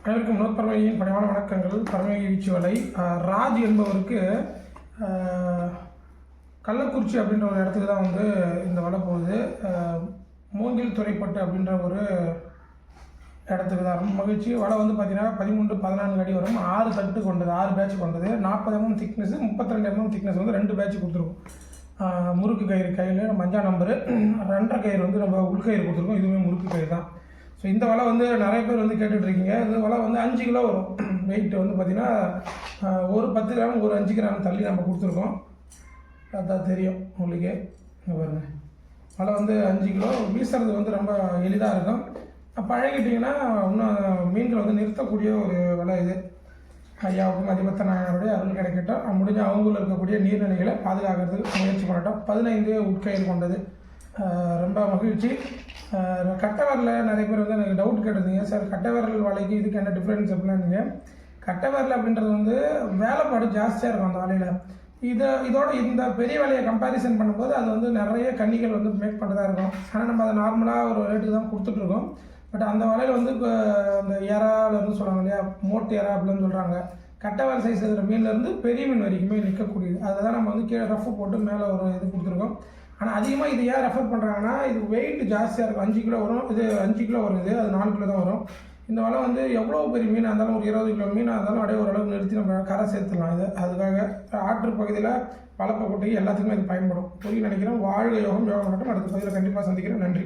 அனைவருக்கும் பரமேகியின் பணிவான வணக்கங்கள். பரமேகி வீச்சு வலை ராஜ் என்பவருக்கு கள்ளக்குறிச்சி அப்படின்ற ஒரு இடத்துக்கு தான் வந்து இந்த வலை போகுது. மூங்கில் துறைப்பட்டு அப்படின்ற ஒரு இடத்துக்கு தான். ரொம்ப மகிழ்ச்சி. வலை வந்து பார்த்தீங்கன்னா 13-14 அடி வரும். 6 தட்டு கொண்டது, 6 பேட்ச் கொண்டது. 40 mm திக்னஸ், 32 mm திக்னஸ் வந்து 2 பேட்ச் கொடுத்துருக்கும். முறுக்கு கயிறு கையில் மஞ்சள் நம்பரு, 2.5 கயிறு வந்து நம்ம உள்கயிறு கொடுத்துருக்கோம். இதுவுமே முறுக்கு கயிறு தான். ஸோ இந்த வலை வந்து நிறைய பேர் வந்து கேட்டுட்ருக்கீங்க. இந்த வலை வந்து 5 கிலோ வரும். வெயிட் வந்து பார்த்திங்கன்னா ஒரு 10 கிராம் ஒரு 5 கிராம் தள்ளி நம்ம கொடுத்துருக்கோம். அதான் தெரியும் உங்களுக்கு. பாருங்க, வலை வந்து 5 கிலோ. வீசுறது வந்து ரொம்ப எளிதாக இருக்கும். பழகிட்டிங்கன்னா இன்னும் மீன்களை வந்து நிறுத்தக்கூடிய ஒரு வலை இது. ஐயாவுக்கும் அதிபத்த நாயனருடைய அருள் கிடைக்கட்டும். முடிஞ்ச அவங்களும் இருக்கக்கூடிய நீர்நிலைகளை பாதுகாக்கிறதுக்கு முயற்சி பண்ணட்டும். 15 உட்கயிறு கொண்டது. ரொம்ப மகிழ்ச்சி. கட்டை விரல் நிறைய பேர் வந்து எனக்கு டவுட் கேட்டிருந்தீங்க, சார் கட்டை விரல் வலைக்கு இதுக்கு என்ன டிஃப்ரென்ஸ் அப்படின்னா, கட்டை விரல் அப்படின்றது வந்து வேலைப்பாடு ஜாஸ்தியாக இருக்கும் அந்த வலையில். இதோட இந்த பெரிய வலையை கம்பேரிசன் பண்ணும்போது அது வந்து நிறைய கன்னிகள் வந்து மேக் பண்ணுறதா இருக்கும். ஆனால் நம்ம அதை நார்மலாக ஒரு ரேட்டுக்கு தான் கொடுத்துட்ருக்கோம். பட் அந்த வலையில் வந்து இப்போ அந்த இறாலேருந்து சொல்கிறாங்க இல்லையா, மோட்டு இறா அப்படின்னு சொல்கிறாங்க. கட்டை விரல் சைஸ் இருக்கிற மீன்லேருந்து பெரிய மீன் வரைக்குமே நிற்கக்கூடியது. அதை தான் நம்ம வந்து கீழே ரஃப் போட்டு மேலே ஒரு இது கொடுத்துருக்கோம். ஆனால் அதிகமாக இது ஏன் ரெஃபர் பண்ணுறாங்கன்னா, இது வெயிட் ஜாஸ்தியாக இருக்கும். 5 கிலோ வரும். இது 5 கிலோ வருது, அது 4 கிலோ தான் வரும். இந்த வலை வந்து எவ்வளோ பெரிய மீனாக இருந்தாலும், ஒரு 20 கிலோ மீனாக இருந்தாலும் அப்படியே ஓரளவுக்கு நிறுத்தி நம்ம கரை சேர்த்துடலாம். இது அதுக்காக ஆற்று பகுதியில் வளர்ப்ப கொட்டைக்கு எல்லாத்துக்குமே இது பயன்படும். புரிய நினைக்கிறேன். வாழ்க யோகம், யோகம் மட்டும் அடுத்த பகுதியில் கண்டிப்பாக சந்திக்கிறேன். நன்றி.